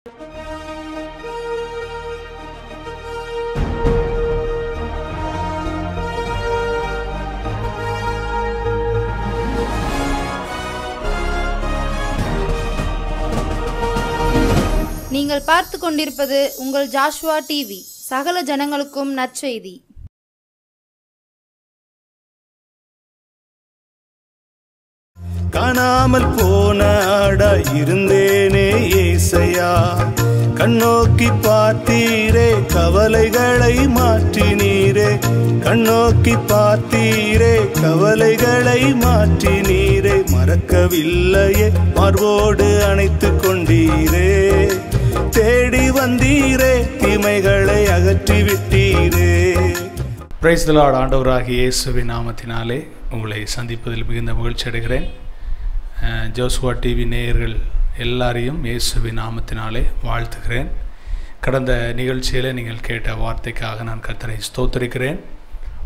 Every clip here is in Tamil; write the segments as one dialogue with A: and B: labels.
A: நீங்கள் பார்த்து கொண்டிருப்பது உங்கள் ஜாஷ்வா டிவி. சகல ஜனங்களுக்கும் நற்செய்தி.
B: காணாமல் போன ஆடா இருந்தேனே ஏசையா, கண்ணோக்கி பார்த்தீரே கவலைகளை மாற்றினீரே, கண்ணோக்கி பார்த்தீரே கவலைகளை மாற்றினீரே, மறக்கவில்லையே மார்போடு அணைத்து கொண்டீரே, தேடி வந்தீரே தீமைகளை அகற்றி விட்டீரே.
C: Praise the Lord. ஆண்டவராகிய இயேசுவின் நாமத்தினாலே உங்களை சந்திப்பதில் மிகுந்த மகிழ்ச்சி அடைகிறேன். ஜோசுவா டிவி நேயர்கள் எல்லாரையும் இயேசுவின் நாமத்தினாலே வாழ்த்துகிறேன். கடந்த நிகழ்ச்சியில் நீங்கள் கேட்ட வார்த்தைக்காக நான் கர்த்தரை ஸ்தோத்திரிக்கிறேன்.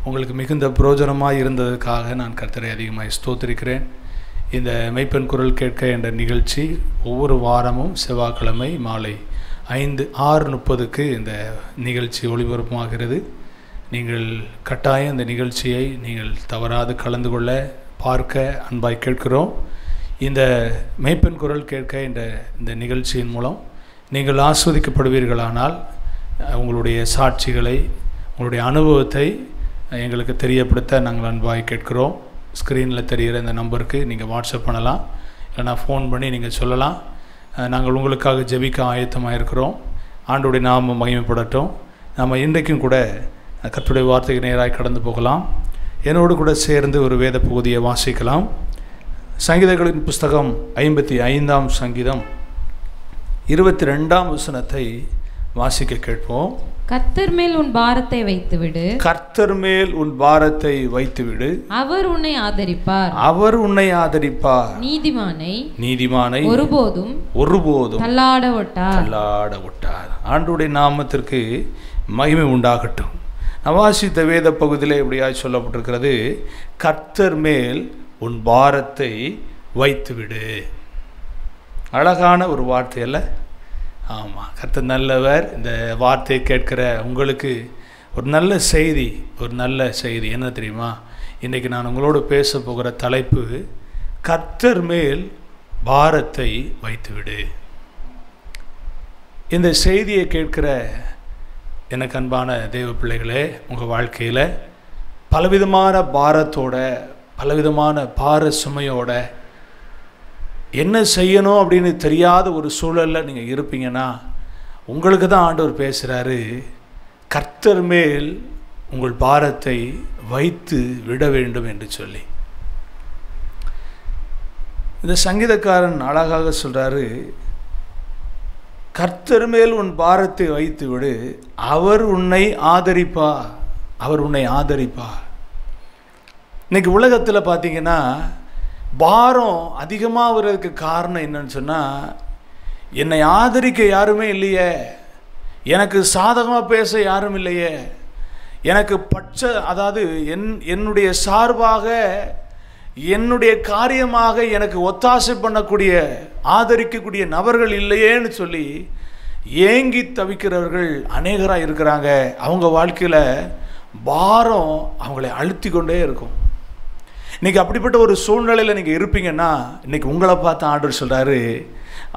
C: உங்களுக்கு மிகுந்த பிரயோஜனமாக இருந்ததுக்காக நான் கர்த்தரை அதிகமாக ஸ்தோத்திரிக்கிறேன். இந்த மெய்ப்பெண் குரல் கேட்க என்ற நிகழ்ச்சி ஒவ்வொரு வாரமும் செவ்வாய்க்கிழமை மாலை 6:30 இந்த நிகழ்ச்சி ஒளிபரப்பாகிறது. நீங்கள் கட்டாயம் இந்த நிகழ்ச்சியை நீங்கள் தவறாது கலந்து கொள்ள பார்க்க அன்பாய் கேட்கிறோம். இந்த மெய்ப்பெண் குரல் கேட்க இந்த நிகழ்ச்சியின் மூலம் நீங்கள் ஆஸ்வதிக்கப்படுவீர்களானால் உங்களுடைய சாட்சிகளை, உங்களுடைய அனுபவத்தை எங்களுக்கு தெரியப்படுத்த நாங்கள் அன்பாய் கேட்கிறோம். ஸ்க்ரீனில் தெரிகிற இந்த நம்பருக்கு நீங்கள் வாட்ஸ்அப் பண்ணலாம், இல்லைனா ஃபோன் பண்ணி நீங்கள் சொல்லலாம். நாங்கள் உங்களுக்காக ஜெபிக்க ஆயத்தமாக இருக்கிறோம். ஆண்டோடைய நாமம் மகிமைப்படட்டும். நம்ம இன்றைக்கும் கூட கர்த்தருடைய வார்த்தைக்கு நேராக கடந்து போகலாம். என்னோடு கூட சேர்ந்து ஒரு வேத பகுதியை வாசிக்கலாம். சங்கீதங்களின் புஸ்தகம் 55ஆம் சங்கீதம் 22ஆம் வசனத்தை வாசிக்க கேட்போம்.
D: கர்த்தர் மேல் உன் பாரத்தை வைத்துவிடு,
C: கர்த்தர் மேல் உன் பாரத்தை வைத்துவிடு,
D: அவர் உன்னை ஆதரிப்பார்,
C: அவர் உன்னை ஆதரிப்பார், நீதிமானை ஒருபோதும்
D: தள்ளாட
C: ஒட்டார். ஆண்டவருடைய நாமத்திற்கு மகிமை உண்டாகட்டும். வாசித்த வேத பகுதியில் இப்படியாய் சொல்லப்பட்டிருக்கிறது, கர்த்தர் மேல் உன் பாரத்தை வைத்துவிடு. அழகான ஒரு வார்த்தை அல்ல? ஆமாம், கர்த்தர் நல்லவர். இந்த வார்த்தையை கேட்கிற உங்களுக்கு ஒரு நல்ல செய்தி என்ன தெரியுமா? இன்றைக்கி நான் உங்களோடு பேச போகிற தலைப்பு கர்த்தர் மேல் பாரத்தை வைத்துவிடு. இந்த செய்தியை கேட்கிற எனக்கு அன்பான தேவ பிள்ளைகளே, உங்கள் வாழ்க்கையில் பலவிதமான பாரத்தோட, பலவிதமான பார சுமையோட என்ன செய்யணும் அப்படின்னு தெரியாத ஒரு சூழலில் நீங்கள் இருப்பீங்கன்னா உங்களுக்கு தான் ஆண்டவர் பேசுகிறாரு, கர்த்தர் மேல் உங்கள் பாரத்தை வைத்து விட வேண்டும் என்று சொல்லி. இந்த சங்கீதக்காரன் அழகாக சொல்கிறாரு, கர்த்தர் மேல் உன் பாரத்தை வைத்து விடு, அவர் உன்னை ஆதரிப்பார். இன்னைக்கு உலகத்தில் பார்த்தீங்கன்னா பாரம் அதிகமாக வர்றதுக்கு காரணம் என்னன்னு சொன்னால், என்னை ஆதரிக்க யாருமே இல்லையே, எனக்கு சாதகமாக பேச யாரும் இல்லையே, எனக்கு என்னுடைய சார்பாக, என்னுடைய காரியமாக எனக்கு ஒத்தாசை பண்ணக்கூடிய, ஆதரிக்கக்கூடிய நபர்கள் இல்லையேன்னு சொல்லி ஏங்கி தவிக்கிறவர்கள் அநேகராக இருக்கிறாங்க. அவங்க வாழ்க்கையில் பாரம் அவங்களை அழுத்தி கொண்டே இருக்கும். இன்றைக்கி அப்படிப்பட்ட ஒரு சூழ்நிலையில் நீங்கள் இருப்பீங்கன்னா, இன்றைக்கி உங்களை பார்த்து ஆண்டவர் சொல்கிறாரு,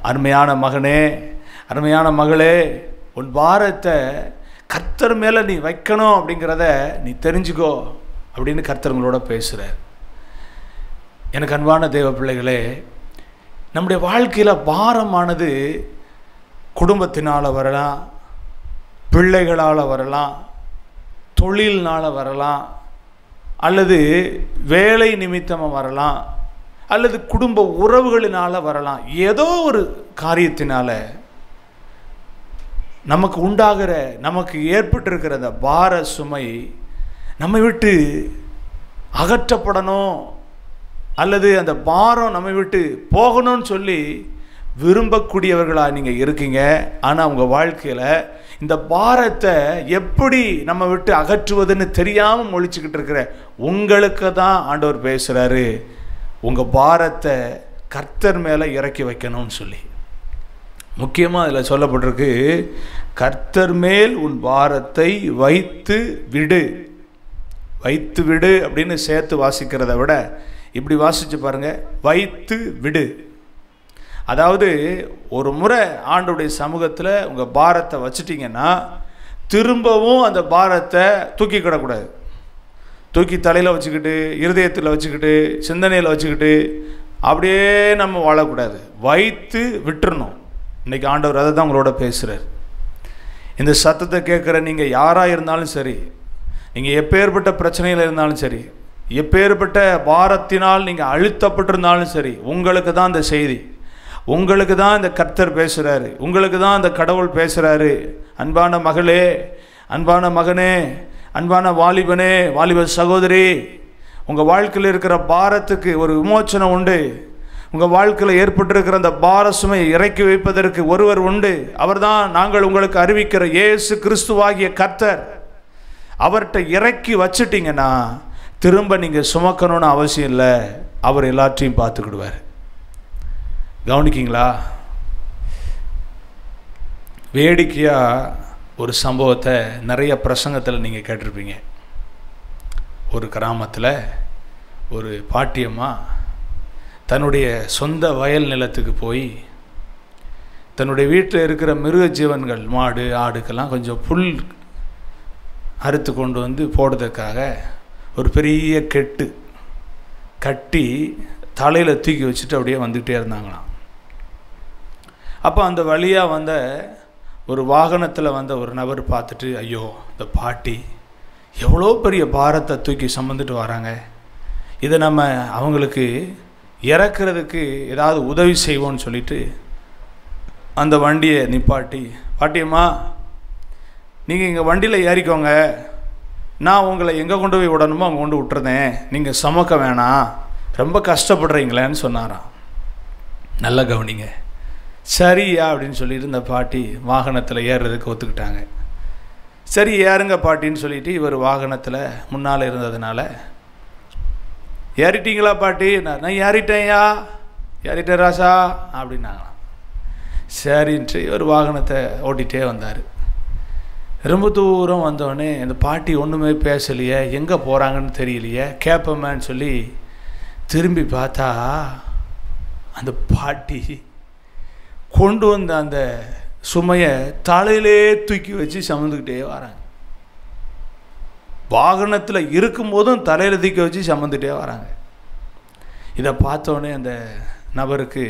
C: அருமையான மகனே, அருமையான மகளே, உன் பாரத்தை கர்த்தர் மேலே நீ வைக்கணும் அப்படிங்கிறத நீ தெரிஞ்சுக்கோ அப்படின்னு கர்த்தர் உங்களோட பேசுகிறார். எனக்கு அன்பான தேவ பிள்ளைகளே, நம்முடைய வாழ்க்கையில் பாரமானது குடும்பத்தினால் வரலாம், பிள்ளைகளால் வரலாம், தொழில்னால் வரலாம், அல்லது வேலை நிமித்தமாக வரலாம், அல்லது குடும்ப உறவுகளினால் வரலாம். ஏதோ ஒரு காரியத்தினால நமக்கு ஏற்பட்டிருக்கிற அந்த பார சுமை நம்மை விட்டு அகற்றப்படணும், அல்லது அந்த பாரம் நம்மை விட்டு போகணும்னு சொல்லி விரும்பக்கூடியவர்களாக நீங்கள் இருக்கீங்க. ஆனால் உங்கள் வாழ்க்கையில் இந்த பாரத்தை எப்படி நம்ம விட்டு அகற்றுவதுன்னு தெரியாமல் முழிச்சுக்கிட்டு இருக்கிற உங்களுக்கு தான் ஆண்டவர் பேசுகிறாரு, உங்கள் பாரத்தை கர்த்தர் மேலே இறக்கி வைக்கணும்னு சொல்லி. முக்கியமாக அதில் சொல்லப்பட்டிருக்கு, கர்த்தர் மேல் உன் பாரத்தை வைத்து விடு. வைத்து விடு அப்படின்னு சேர்த்து வாசிக்கிறத விட இப்படி வாசித்து பாருங்கள், வைத்து விடு. அதாவது ஒரு முறை ஆண்டவருடைய சமூகத்தில் உங்கள் பாரத்தை வச்சுட்டிங்கன்னா திரும்பவும் அந்த பாரத்தை தூக்கிக்கிடக்கூடாது. தூக்கி தலையில் வச்சுக்கிட்டு, இருதயத்தில் வச்சுக்கிட்டு, சிந்தனையில் வச்சுக்கிட்டு அப்படியே நம்ம வாழக்கூடாது. வைத்து விட்டுறணும். இன்றைக்கி ஆண்டவர் அதை தான் உங்களோட பேசுகிறார். இந்த சத்தத்தை கேட்குற நீங்கள் யாராக இருந்தாலும் சரி, நீங்கள் எப்பேற்பட்ட பிரச்சனையில் இருந்தாலும் சரி, எப்பேற்பட்ட பாரத்தினால் நீங்கள் அழுத்தப்பட்டிருந்தாலும் சரி, உங்களுக்கு தான் இந்த செய்தி, உங்களுக்கு தான் இந்த கர்த்தர் பேசுகிறாரு, உங்களுக்கு தான் இந்த கடவுள் பேசுகிறாரு. அன்பான மகளே, அன்பான மகனே, அன்பான வாலிபனே, வாலிப சகோதரி, உங்கள் வாழ்க்கையில் இருக்கிற பாரத்துக்கு ஒரு விமோச்சனம் உண்டு. உங்கள் வாழ்க்கையில் ஏற்பட்டிருக்கிற அந்த பார சுமையை இறக்கி வைப்பதற்கு ஒருவர் உண்டு. அவர்தான் நாங்கள் உங்களுக்கு அறிவிக்கிற இயேசு கிறிஸ்துவாகிய கர்த்தர். அவர்கிட்ட இறக்கி வச்சுட்டிங்கன்னா திரும்ப நீங்கள் சுமக்கணும்னு அவசியம் இல்லை. அவர் எல்லாத்தையும் பார்த்துக்கிடுவார். கவனிக்கிங்களா? வேடிக்கையாக ஒரு சம்பவத்தை நிறைய பிரசங்கத்தில் நீங்கள் கேட்டிருப்பீங்க. ஒரு கிராமத்தில் ஒரு பாட்டியம்மா தன்னுடைய சொந்த வயல் நிலத்துக்கு போய் தன்னுடைய வீட்டில் இருக்கிற மிருக ஜீவன்கள், மாடு ஆடுக்கெல்லாம் கொஞ்சம் புல் அறுத்து கொண்டு வந்து போடுறதுக்காக ஒரு பெரிய கெட்டு கட்டி தலையில் தூக்கி வச்சுட்டு அப்படியே வந்துக்கிட்டே இருந்தாங்களாம். அப்போ அந்த வழியாக வந்த ஒரு வாகனத்தில் வந்த ஒரு நபர் பார்த்துட்டு, ஐயோ இந்த பாட்டி எவ்வளோ பெரிய பாரத்தை தூக்கி சுமந்துட்டு வராங்க, இதை நம்ம அவங்களுக்கு இறக்குறதுக்கு ஏதாவது உதவி செய்வோன்னு சொல்லிட்டு அந்த வண்டியை நிப்பாட்டி, பாட்டியம்மா நீங்கள் இங்கே வண்டியில் ஏறிக்கோங்க, நான் உங்களை எங்கே கொண்டு போய் விடணுமோ அங்கே கொண்டு விட்டுறதேன், நீங்கள் சுமக்க வேணாம், ரொம்ப கஷ்டப்படுறீங்களேன்னு சொன்னாராம். நல்லா கவனிங்க. சரியா அப்படின்னு சொல்லிட்டு இந்த பாட்டி வாகனத்தில் ஏறுறதுக்கு ஒத்துக்கிட்டாங்க. சரி ஏறுங்க பாட்டின்னு சொல்லிட்டு இவர் வாகனத்தில் முன்னால் இருந்ததுனால, ஏறிட்டீங்களா பாட்டி? நான் ஏறிட்டேன்யா, ஏறிட்டேன் ராசா அப்படின்னாங்களாம். சரின்ட்டு இவர் வாகனத்தை ஓட்டிகிட்டே வந்தார். ரொம்ப தூரம் வந்தோடனே இந்த பாட்டி ஒன்றுமே பேசலையே, எங்கே போகிறாங்கன்னு தெரியலையே, கேட்போமேன்னு சொல்லி திரும்பி பார்த்தா அந்த பாட்டி கொண்டு வந்த அந்த சுமையை தலையிலே தூக்கி வச்சு சுமந்துக்கிட்டே வராங்க. வாகனத்தில் இருக்கும்போதும் தலையில் தூக்கி வச்சு சுமந்துகிட்டே வராங்க. இதை பார்த்தோன்னே அந்த நபருக்கு,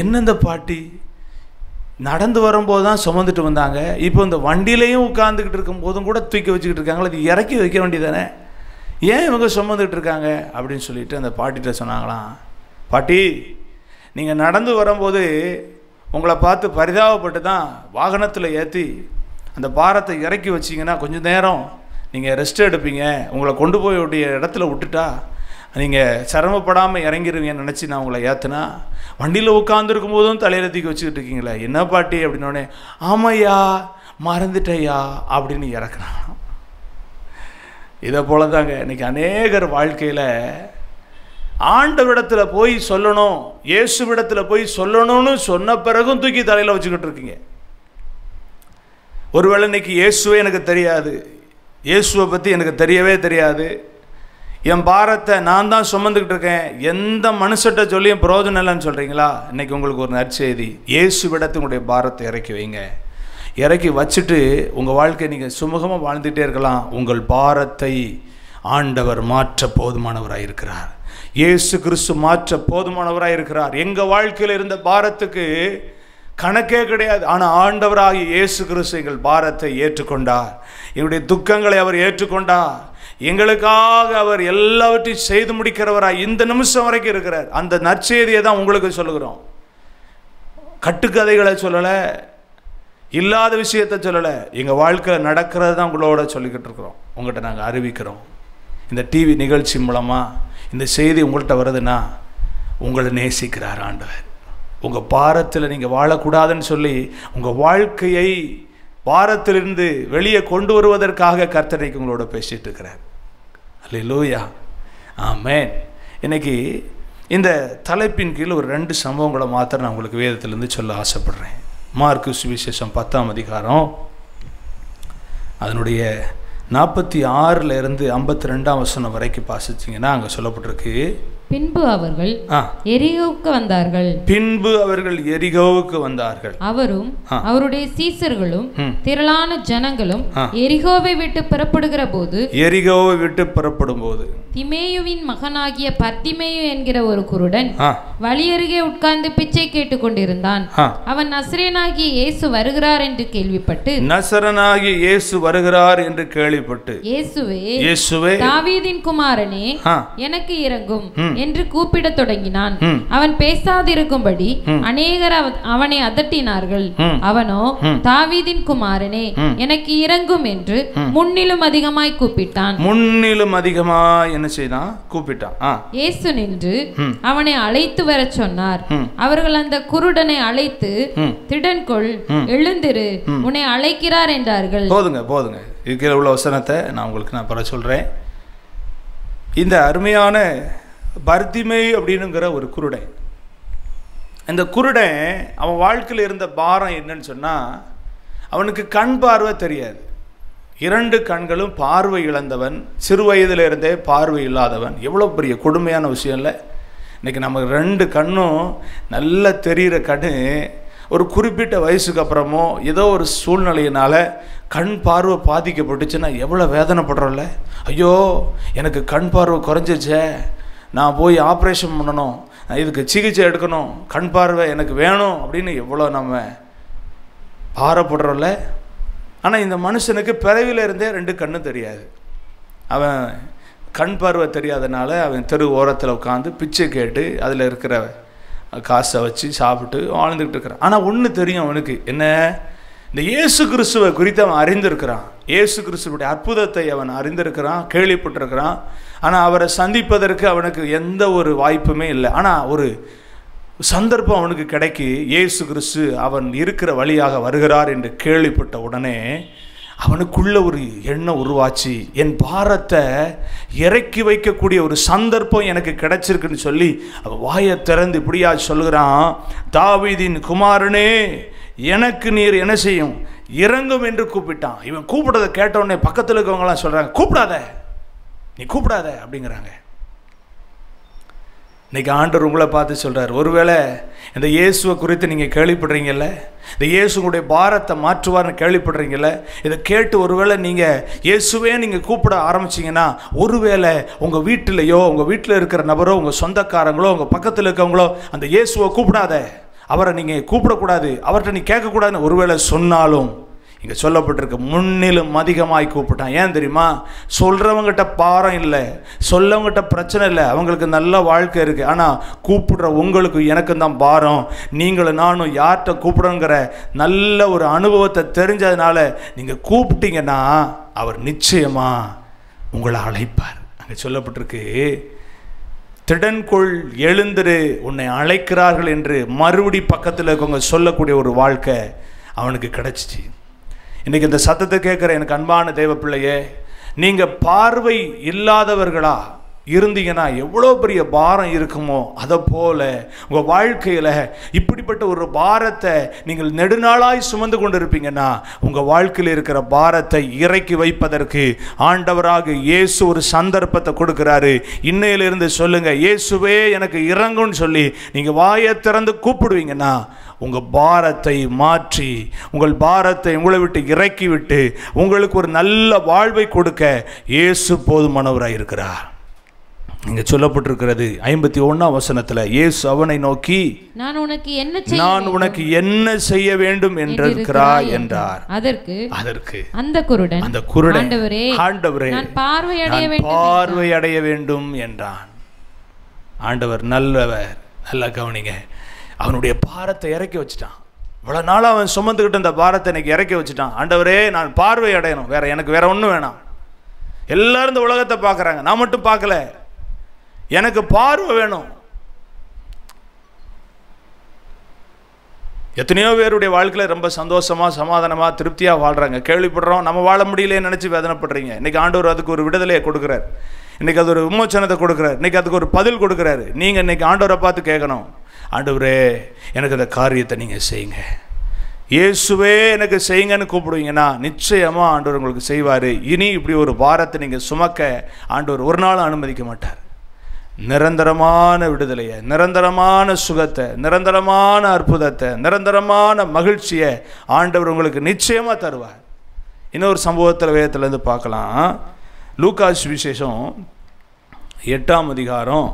C: என்ன இந்த பாட்டி நடந்து வரும்போது தான் சுமந்துட்டு வந்தாங்க, இப்போ இந்த வண்டியிலையும் உட்காந்துக்கிட்டு இருக்கும்போதும் கூட தூக்கி வச்சுக்கிட்டு இருக்காங்களா, இது இறக்கி வைக்க வேண்டியதானே, ஏன் இவங்க சுமந்துக்கிட்டு இருக்காங்க அப்படின்னு சொல்லிட்டு அந்த பாட்டிகிட்ட சொன்னாங்களாம். பாட்டி, நீங்கள் நடந்து வரும்போது உங்களை பார்த்து பரிதாபப்பட்டு தான் வாகனத்தில் ஏற்றி அந்த பாரத்தை இறக்கி வச்சிங்கன்னா கொஞ்சம் நேரம் நீங்கள் ரெஸ்ட் எடுப்பீங்க, உங்களை கொண்டு போய் உடைய இடத்துல விட்டுட்டா நீங்கள் சிரமப்படாமல் இறங்கிடுவீங்கன்னு நினச்சி நான் உங்களை ஏற்றுனா, வண்டியில் உட்காந்துருக்கும் போதும் தலையில் தூக்கி வச்சுக்கிட்டு இருக்கீங்களே, என்ன பாட்டி அப்படின்னோடனே, ஆமையா மறந்துட்டையா அப்படின்னு இறக்குறான். இதை போல தாங்க இன்றைக்கி அநேகர் வாழ்க்கையில் ஆண்டவரிடத்தில் போய் சொல்லணும், இயேசுவிடத்தில் போய் சொல்லணும்னு சொன்ன பிறகும் தூக்கி தலையில் வச்சுக்கிட்டு இருக்கீங்க. ஒருவேளை இன்னைக்கு இயேசுவே எனக்கு தெரியாது, இயேசுவை பற்றி எனக்கு தெரியவே தெரியாது, என் பாரத்தை நான் தான் சுமந்துக்கிட்டு இருக்கேன், எந்த மனுஷட்ட சொல்லியும் பிரயோஜனம் இல்லைன்னு சொல்கிறீங்களா? இன்றைக்கி உங்களுக்கு ஒரு நற்செய்தி, இயேசுவிடத்து உங்களுடைய பாரத்தை இறக்கி வைங்க. இறக்கி வச்சுட்டு உங்கள் வாழ்க்கையை நீங்கள் சுமூகமாக வாழ்ந்துகிட்டே இருக்கலாம். உங்கள் பாரத்தை ஆண்டவர் மாற்ற போதுமானவராக இருக்கிறார். இயேசு கிறிஸ்து மாற்ற போதுமானவராக இருக்கிறார். எங்கள் வாழ்க்கையில் இருந்த பாரத்துக்கு கணக்கே கிடையாது. ஆனால் ஆண்டவராகிய இயேசு கிறிஸ்து எங்கள் பாரத்தை ஏற்றுக்கொண்டார். எங்களுடைய துக்கங்களை அவர் ஏற்றுக்கொண்டார். எங்களுக்காக அவர் எல்லாவற்றையும் செய்து முடிக்கிறவராய் இந்த நிமிஷம் வரைக்கும் இருக்கிறார். அந்த நற்செய்தியை தான் உங்களுக்கு சொல்லுகிறோம். கட்டுக்கதைகளை சொல்லலை, இல்லாத விஷயத்தை சொல்லலை, எங்கள் வாழ்க்கையில் நடக்கிறது தான் உங்களோட சொல்லிக்கிட்டு இருக்கிறோம், உங்கள்கிட்ட நாங்கள் அறிவிக்கிறோம். இந்த டிவி நிகழ்ச்சி மூலமாக இந்த செய்தி உங்கள்கிட்ட வருதுன்னா உங்களை நேசிக்கிறார் ஆண்டவர். உங்கள் பாரத்தில் நீங்கள் வாழக்கூடாதுன்னு சொல்லி உங்கள் வாழ்க்கையை பாரத்திலிருந்து வெளியே கொண்டு வருவதற்காக கர்த்தரைக்கு உங்களோட பேசிகிட்டு இருக்கிறார். அல்லேலூயா, ஆமென். இன்னைக்கு இந்த தலைப்பின் கீழ் ஒரு 2 சம்பவங்களை மாத்திரம் நான் உங்களுக்கு வேதத்திலிருந்து சொல்ல ஆசைப்படுறேன். மார்க்கு சுவிசேஷம் 10ஆம் அதிகாரம் அதனுடைய 46 52ஆம் வசனம் வரைக்கும் வாசிச்சிங்கன்னா அங்கே சொல்லப்பட்டிருக்கு,
D: பின்பு அவர்கள் எரிகோவுக்கு வந்தார்கள். அவரும் அவருடைய சீசர்களும் திரளான ஜனங்களும் எரிகோவை விட்டு புறப்படும் போது திமேயுவின் மகனாகிய பர்திமேயு என்கிற ஒரு குருடன் வழியருகே உட்கார்ந்து பிச்சை கேட்டுக் கொண்டிருந்தான். அவன் நசரேயனாகிய இயேசு வருகிறார் என்று கேள்விப்பட்டு இயேசுவே தாவீதின் குமாரனே எனக்கு இரங்கும் என்று கூப்பிடத் தொடங்கினான். அவன் பேசாதிருக்கும்படி அநேகர் அவனை அதட்டினார்கள். அவனோ தாவீதின் குமாரனே எனக்கு இரங்கும் என்று முன்னிலும் அதிகமாய் கூப்பிட்டான்.
C: என்ன செய்தான்? கூப்பிட்டான்.
D: இயேசு நின்று அவனை அழைத்து வர சொன்னார். அவர்கள் அந்த குருடனை அழைத்து, திடன்கொள், எழுந்திரு, உன்னை அழைக்கிறார் என்றார்கள்.
C: போதுங்க இதுக்கு உள்ள வசனத்தை நான் உங்களுக்கு பர சொல்றேன். இந்த அருமையான பர்திமேயு அப்படின்னுங்கிற ஒரு குருடன், இந்த குருடன் அவன் வாழ்க்கையில் இருந்த பாரம் என்னன்னு சொன்னா, அவனுக்கு கண் பார்வை தெரியாது. 2 கண்களும் பார்வை இழந்தவன், சிறு வயதிலிருந்தே பார்வை இல்லாதவன். எவ்வளோ பெரிய கொடுமையான விஷயம் இல்லை? இன்றைக்கி நமக்கு 2 கண்ணும் நல்லா தெரிகிற கண்ணு ஒரு குறிப்பிட்ட வயசுக்கு அப்புறமோ ஏதோ ஒரு சூழ்நிலையினால் கண் பார்வை பாதிக்கப்பட்டுச்சுன்னா எவ்வளோ வேதனைப்படுறோம்ல. ஐயோ எனக்கு கண் பார்வை குறைஞ்சிச்சே, நான் போய் ஆப்ரேஷன் பண்ணணும், இதுக்கு சிகிச்சை எடுக்கணும், கண் பார்வை எனக்கு வேணும் அப்படின்னு எவ்வளோ நம்ம பாரப்படுறோம்ல. ஆனால் இந்த மனுஷனுக்கு பிறவில இருந்தே 2 கண்ணும் தெரியாது. அவன் கண் பார்வை தெரியாதனால அவன் தெரு ஓரத்தில் உட்காந்து பிச்சை கேட்டு அதில் இருக்கிற காசை வச்சு சாப்பிட்டு வாழ்ந்துக்கிட்டு இருக்கிறான். ஆனால் ஒன்று தெரியும் அவனுக்கு, என்ன? இந்த இயேசு கிறிஸ்துவை குறித்து அவன் அறிந்திருக்கிறான். இயேசு கிறிஸ்துவுடைய அற்புதத்தை அவன் அறிந்திருக்கிறான், கேள்விப்பட்டிருக்கிறான். ஆனால் அவரை சந்திப்பதற்கு அவனுக்கு எந்த ஒரு வாய்ப்புமே இல்லை. ஆனால் ஒரு சந்தர்ப்பம் அவனுக்கு கிடைக்கி, இயேசு கிறிஸ்து அவன் இருக்கிற வழியாக வருகிறார் என்று கேள்விப்பட்ட உடனே அவனுக்குள்ள ஒரு எண்ணம் உருவாச்சு, என் பாரத்தை இறக்கி வைக்கக்கூடிய ஒரு சந்தர்ப்பம் எனக்கு கிடைச்சிருக்குன்னு சொல்லி அவன் வாயை திறந்து இப்படியா சொல்கிறான், தாவீதின் குமாரனே எனக்கு நீர் என்ன செய்யும், இறங்கும் என்று கூப்பிட்டான். இவன் கூப்பிட்டதை கேட்டவுடனே பக்கத்தில் இருக்கவங்களாம் சொல்கிறாங்க, கூப்பிடாத, நீ கூப்பிடாத அப்படிங்கிறாங்க. இன்றைக்கி ஆண்டவர் உங்களை பார்த்து சொல்கிறார், ஒருவேளை இந்த இயேசுவை குறித்து நீங்கள் கேள்விப்படுறீங்கல்ல, இந்த இயேசுடைய பாரத்தை மாற்றுவார்னு கேள்விப்படுறீங்கல்ல, இதை கேட்டு ஒருவேளை நீங்கள் இயேசுவே நீங்கள் கூப்பிட ஆரம்பிச்சிங்கன்னா, ஒருவேளை உங்கள் வீட்டிலையோ உங்கள் வீட்டில் இருக்கிற நபரோ உங்கள் சொந்தக்காரங்களோ உங்கள் பக்கத்தில் இருக்கவங்களோ அந்த இயேசுவை கூப்பிடாத, அவரை நீங்கள் கூப்பிடக்கூடாது, அவர்கிட்ட நீ கேட்கக்கூடாதுன்னு ஒருவேளை சொன்னாலும் இங்கே சொல்லப்பட்டிருக்கு, முன்னிலும் அதிகமாய் கூப்பிட்டான். ஏன் தெரியுமா? சொல்கிறவங்ககிட்ட பாரம் இல்லை, சொல்லவங்கிட்ட பிரச்சனை இல்லை, அவங்களுக்கு நல்ல வாழ்க்கை இருக்குது. ஆனால் கூப்பிடுற உங்களுக்கு எனக்கும் தான் பாரம். நீங்களும் நானும் யார்கிட்ட கூப்பிடுங்கிற நல்ல ஒரு அனுபவத்தை தெரிஞ்சதுனால நீங்கள் கூப்பிட்டீங்கன்னா அவர் நிச்சயமாக உங்களை அழைப்பார். அங்கே சொல்லப்பட்டிருக்கு, திடன்கொள், எழுந்திரு, உன்னை அழைக்கிறார்கள் என்று மறுபடி பக்கத்தில் இருக்கவங்க சொல்லக்கூடிய ஒரு வாழ்க்கை அவனுக்கு கிடைச்சிச்சு. இன்றைக்கி இந்த சத்தத்தை கேட்குற எனக்கு அன்பான தேவ பிள்ளையே, நீங்கள் பார்வை இல்லாதவர்களா இருந்தீங்கன்னா எவ்வளோ பெரிய பாரம் இருக்குமோ, அதை போல் உங்கள் வாழ்க்கையில் இப்படிப்பட்ட ஒரு பாரத்தை நீங்கள் நெடுநாளாய் சுமந்து கொண்டு இருப்பீங்கன்னா உங்கள் வாழ்க்கையில் இருக்கிற பாரத்தை இறக்கி வைப்பதற்கு ஆண்டவராக இயேசு ஒரு சந்தர்ப்பத்தை கொடுக்குறாரு. இன்னையிலிருந்து சொல்லுங்கள், இயேசுவே எனக்கு இறங்குன்னு சொல்லி நீங்கள் வாயை திறந்து கூப்பிடுவீங்கன்னா உங்கள் பாரத்தை மாற்றி, உங்கள் பாரத்தை உங்களை விட்டு இறக்கி விட்டு உங்களுக்கு ஒரு நல்ல வாழ்வை கொடுக்க இயேசு போதுமானவராக இருக்கிறார். இங்கே சொல்லப்பட்டிருக்கிறது 51ஆம் வசனத்தில், இயேசு அவனை நோக்கி, நான் உனக்கு என்ன செய்ய வேண்டும் என்றிருக்கிறாய் என்றார். அதற்கு அந்த குருடன் ஆண்டவரே நான் பார்வையடைய வேண்டும் என்றான். ஆண்டவர் நல்லவர். நல்லா கவனிங்க, அவனுடைய பாரத்தை இறக்கி வச்சுட்டான். இவ்வளோ நாள் அவன் சுமந்துக்கிட்டு இந்த பாரத்தை எனக்கு இறக்கி வச்சுட்டான். ஆண்டவரே நான் பார்வை அடையணும், எனக்கு வேற ஒன்றும் வேணாம். எல்லாரும் இந்த உலகத்தை பார்க்குறாங்க, நான் மட்டும் பார்க்கல, எனக்கு பார்வை வேணும். எத்தனையோ பேருடைய வாழ்க்கையில் ரொம்ப சந்தோஷமாக சமாதானமாக திருப்தியாக வாழ்கிறாங்க, கேள்விப்படுறோம். நம்ம வாழ முடியலையே நினச்சி வேதனைப்படுறீங்க. இன்றைக்கி ஆண்டவர் அதுக்கு ஒரு விடுதலையை கொடுக்குறார். இன்றைக்கி அது ஒரு விமோச்சனத்தை கொடுக்குறாரு, இன்றைக்கி அதுக்கு ஒரு பதில் கொடுக்குறாரு. நீங்கள் இன்றைக்கி ஆண்டவரை பார்த்து கேட்கணும், ஆண்டவரே எனக்கு அந்த காரியத்தை நீங்கள் செய்யுங்க, இயேசுவே எனக்கு செய்யுங்கன்னு கூப்பிடுவீங்கன்னா நிச்சயமாக ஆண்டவர் உங்களுக்கு செய்வார். இனி இப்படி ஒரு பாரத்தை நீங்கள் சுமக்க ஆண்டவர் ஒரு நாளும் அனுமதிக்க மாட்டார். நிரந்தரமான விடுதலையை, நிரந்தரமான சுகத்தை, நிரந்தரமான அற்புதத்தை, நிரந்தரமான மகிழ்ச்சியை ஆண்டவர் உங்களுக்கு நிச்சயமாக தருவார். இன்னொரு சம்பவத்தில் வேதத்திலேருந்து பார்க்கலாம். லூக்கா சுவிசேஷம் 8ஆம் அதிகாரம்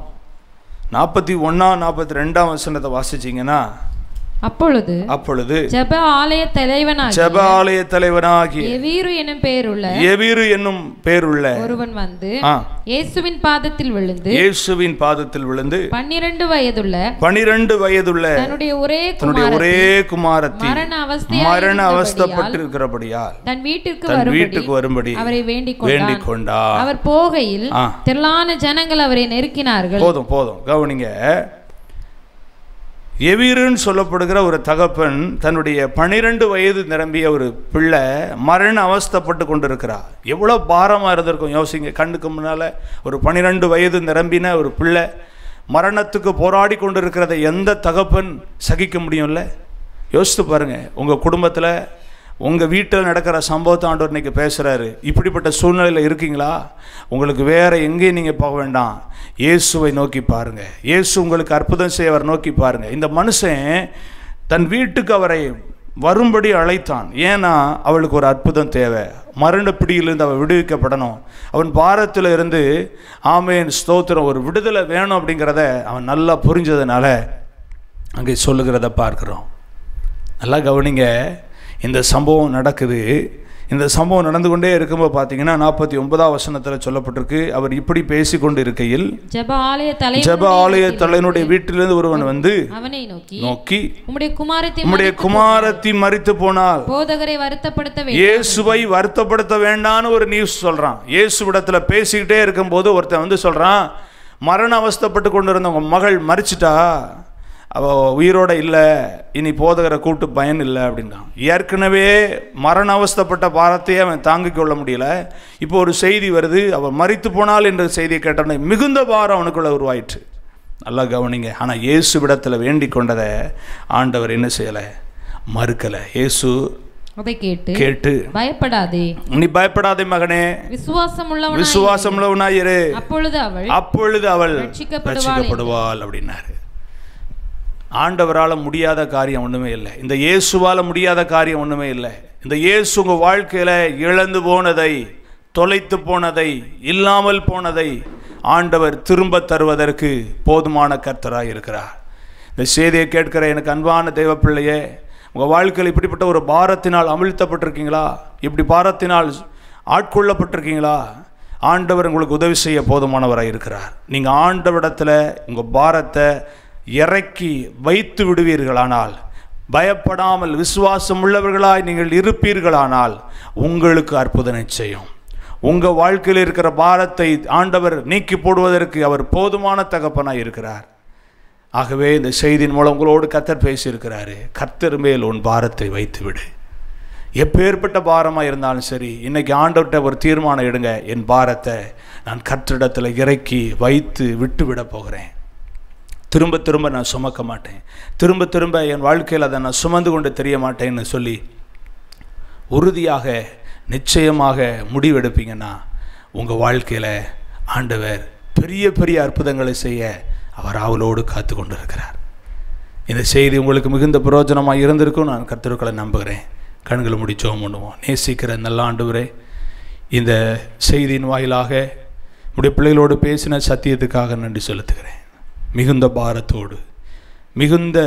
C: 41, 42 வசனத்தை வாசிச்சிங்கன்னா, அப்பொழுது ஜெப ஆலய தலைவனாகிய எவீரு என்னும் பேருள்ள ஒருவன் வந்து இயேசுவின் பாதத்தில் விழுந்து 12 வயதுள்ள தன்னுடைய ஒரே குமாரத்தி மரண அவஸ்தைப்பட்டிருக்கிறபடியால் தன் வீட்டுக்கு வரும்படி அவரை வேண்டிக் கொண்டார். அவர் போகையில் திரளான ஜனங்கள் அவரை நெருக்கினார்கள். போதும் கவனிங்க. எவீருன்னு சொல்லப்படுகிற ஒரு தகப்பன் தன்னுடைய 12 வயது நிரம்பிய ஒரு பிள்ளை மரண அவஸ்தைப்பட்டு கொண்டிருக்கிறார். எவ்வளோ பாரமாக இருந்திருக்கும் யோசிங்க. கண்ணுக்கு முன்னால் ஒரு 12 வயது நிரம்பின ஒரு பிள்ளை மரணத்துக்கு போராடி கொண்டிருக்கிறத எந்த தகப்பன் சகிக்க முடியும்ல? யோசித்து பாருங்கள். உங்கள் குடும்பத்தில் உங்கள் வீட்டில் நடக்கிற சம்பவத்தை ஆண்டவர் இன்றைக்கி பேசுகிறாரு. இப்படிப்பட்ட சூழ்நிலையில் இருக்கீங்களா? உங்களுக்கு வேறு எங்கேயும் நீங்கள் போக வேண்டாம், இயேசுவை நோக்கி பாருங்கள். இயேசு உங்களுக்கு அற்புதம் செய்ய அவர் நோக்கி பாருங்கள். இந்த மனுஷன் தன் வீட்டுக்கு அவரை வரும்படி அழைத்தான். ஏன்னா அவளுக்கு ஒரு அற்புதம் தேவை. மரண பிடியிலிருந்து அவன் விடுவிக்கப்படணும். அவன் பாரத்தில் இருந்து ஆமேன் ஸ்தோத்திரம் ஒரு விடுதலை வேணும் அப்படிங்கிறத அவன் நல்லா புரிஞ்சதுனால அங்கே சொல்லுகிறத பார்க்குறோம். நல்லா கவனிங்க. இந்த சம்பவம் நடக்குது. இந்த சம்பவம் நடந்து கொண்டே இருக்கும்போது பார்த்தீங்கன்னா 49ஆம் வசனத்தில் சொல்லப்பட்டிருக்கு, அவர் இப்படி பேசி கொண்டு இருக்கையில் ஜெப ஆலய தலைவனுடைய வீட்டிலிருந்து ஒருவன் வந்து அவனை நோக்கி உம்முடைய குமாரத்தி மரித்து போனால் இயேசுவை வருத்தப்படுத்த வேண்டான்னு ஒரு நியூஸ் சொல்றான். இயேசுவிடத்துல பேசிக்கிட்டே இருக்கும்போது ஒருத்தன் வந்து சொல்றான், மரண அவஸ்தைப்பட்டு கொண்டு இருந்த உங்க மகள் மரிச்சிட்டா, அவள் உயிரோட இல்லை, இனி போதகரை கூட்டு பயன் இல்லை அப்படின்றான். ஏற்கனவே மரண அவஸ்தைப்பட்ட பாரத்தையே அவன் தாங்கிக் கொள்ள முடியல. இப்போ ஒரு செய்தி வருது, அவள் மரித்து போனால் என்ற செய்தியை கேட்டோன்னே மிகுந்த பாரம் அவனுக்குள்ள உருவாயிற்று. நல்லா கவனிங்க. ஆனால் இயேசுவிடத்தில் வேண்டிக் கொண்டதை ஆண்டவர் என்ன செய்யலை, மறுக்கலை. இயேசு அதை கேட்டு பயப்படாதே, நீ பயப்படாதே மகனே, விசுவாசம் உள்ளவனாயிரு, அப்பொழுது அவள் ரட்சிக்கப்படுவாள் அப்படின்னாரு. ஆண்டவரால் முடியாத காரியம் ஒன்றுமே இல்லை. இந்த இயேசுவால் முடியாத காரியம் ஒன்றுமே இல்லை. இந்த இயேசு உங்கள் வாழ்க்கையில் இழந்து போனதை, தொலைத்து போனதை, இல்லாமல் போனதை ஆண்டவர் திரும்ப தருவதற்கு போதுமான கர்த்தராக இருக்கிறார். இந்த செய்தியை கேட்கிற எனக்கு அன்பான தெய்வ பிள்ளையே, உங்கள் வாழ்க்கையில் இப்படிப்பட்ட ஒரு பாரத்தினால் அமிழ்த்தப்பட்டிருக்கீங்களா? இப்படி பாரத்தினால் ஆட்கொள்ளப்பட்டிருக்கீங்களா? ஆண்டவர் உங்களுக்கு உதவி செய்ய போதுமானவராக இருக்கிறார். நீங்கள் ஆண்டவரிடத்தில் உங்கள் பாரத்தை இறக்கி வைத்து விடுவீர்களானால், பயப்படாமல் விசுவாசம் உள்ளவர்களாய் நீங்கள் இருப்பீர்களானால் உங்களுக்கு அற்புதம் நிச்சயம். உங்கள் வாழ்க்கையில் இருக்கிற பாரத்தை ஆண்டவர் நீக்கி போடுவதற்கு அவர் போதுமான தகப்பனாய் இருக்கிறார். ஆகவே இந்த செய்தியின் மூலம் உங்களோடு கர்த்தர் பேசியிருக்கிறாரு. கர்த்தர் மேல் உன் பாரத்தை வைத்து விடு. எப்பேற்பட்ட பாரமாக இருந்தாலும் சரி, இன்னைக்கு ஆண்டவர்கிட்ட ஒரு தீர்மானம் எடுங்க, என் பாரத்தை நான் கர்த்தரிடத்தில் இறக்கி வைத்து விட்டு விட போகிறேன். திரும்ப நான் சுமக்க மாட்டேன், திரும்ப என் வாழ்க்கையில் அதை நான் சுமந்து கொண்டு தெரிய மாட்டேன்னு சொல்லி உறுதியாக நிச்சயமாக முடிவெடுப்பீங்கன்னா உங்கள் வாழ்க்கையில் ஆண்டவர் பெரிய அற்புதங்களை செய்ய அவர் ஆவலோடு காத்து கொண்டு இருக்கிறார். இந்த செய்தி உங்களுக்கு மிகுந்த பிரயோஜனமாக இருந்திருக்கும் நான் கர்த்தருக்களை நம்புகிறேன். கண்களை மூடி ஜெபம் பண்ணுவோம். நேசிக்கிற நல்ல ஆண்டவரே, இந்த செய்தியின் வாயிலாக உடைய பிள்ளைகளோடு பேசின சத்தியத்துக்காக நன்றி செலுத்துகிறேன். மிகுந்த பாரத்தோடு, மிகுந்த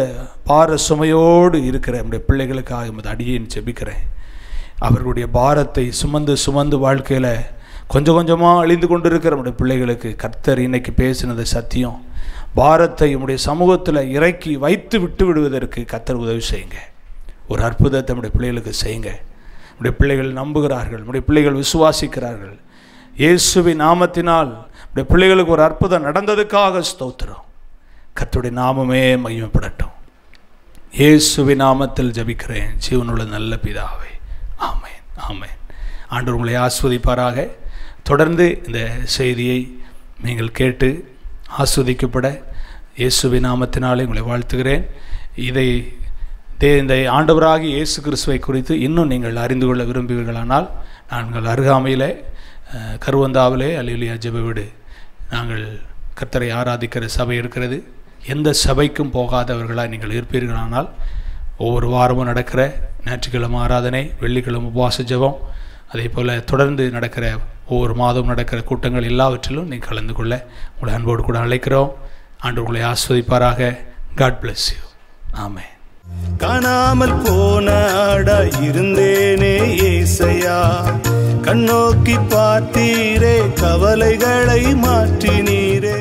C: பார சுமையோடு இருக்கிற நம்முடைய பிள்ளைகளுக்காக அடியேன் ஜெபிக்கிறேன். அவர்களுடைய பாரத்தை சுமந்து வாழ்க்கையில் கொஞ்சமாக அழிந்து கொண்டு இருக்கிற நம்முடைய பிள்ளைகளுக்கு கர்த்தர் இன்னைக்கு பேசினது சத்தியம். பாரத்தை நம்முடைய சமூகத்தில் இறக்கி வைத்து விட்டு விடுவதற்கு கர்த்தர் உதவி செய்யுங்க. ஒரு அற்புதத்தை நம்முடைய பிள்ளைகளுக்கு செய்யுங்க. நம்முடைய பிள்ளைகள் நம்புகிறார்கள், நம்முடைய பிள்ளைகள் விசுவாசிக்கிறார்கள். இயேசுவின் நாமத்தினால் நம்முடைய பிள்ளைகளுக்கு ஒரு அற்புதம் நடந்ததுக்காக ஸ்தோத்திரம். கர்த்தருடைய நாமமே மகிமைப்படட்டும். இயேசுவின் நாமத்தில் ஜெபிக்கிறேன் ஜீவனுள்ள நல்ல பிதாவே, ஆமென், ஆமென். ஆண்டவர் உங்களை ஆஸ்வதிப்பாராக. தொடர்ந்து இந்த செய்தியை நீங்கள் கேட்டு ஆஸ்வதிக்கப்பட இயேசுவின் நாமத்தினாலே உங்களை வாழ்த்துகிறேன். இந்த ஆண்டவராகிய இயேசு கிறிஸ்துவை குறித்து இன்னும் நீங்கள் அறிந்து கொள்ள விரும்புவீர்களானால் நாங்கள் அருகாமையில் கருவந்தாவிலே அல்லேலூயா ஜெப வீடு நாங்கள் கர்த்தரை ஆராதிக்கிற சபை இருக்கிறது. எந்த சபைக்கும் போகாதவர்களாக நீங்கள் இருப்பீர்களானால் ஒவ்வொரு வாரமும் நடக்கிற ஞாயிற்றுக்கிழமை ஆராதனை, வெள்ளிக்கிழமை உபவாச ஜெபம், அதே போல் தொடர்ந்து நடக்கிற ஒவ்வொரு மாதம் நடக்கிற கூட்டங்கள் எல்லாவற்றிலும் நீங்கள் கலந்து கொள்ள உங்களை அன்போடு கூட அழைக்கிறோம். ஆண்டவர் உங்களை ஆஸ்வதிப்பாராக. God bless you. ஆமென்.
B: காணாமல் போன ஆடா இருந்தேனே ஏசையா, கண்ணோக்கி பார்த்தீரே, கவலைகளை மாற்றினீரே.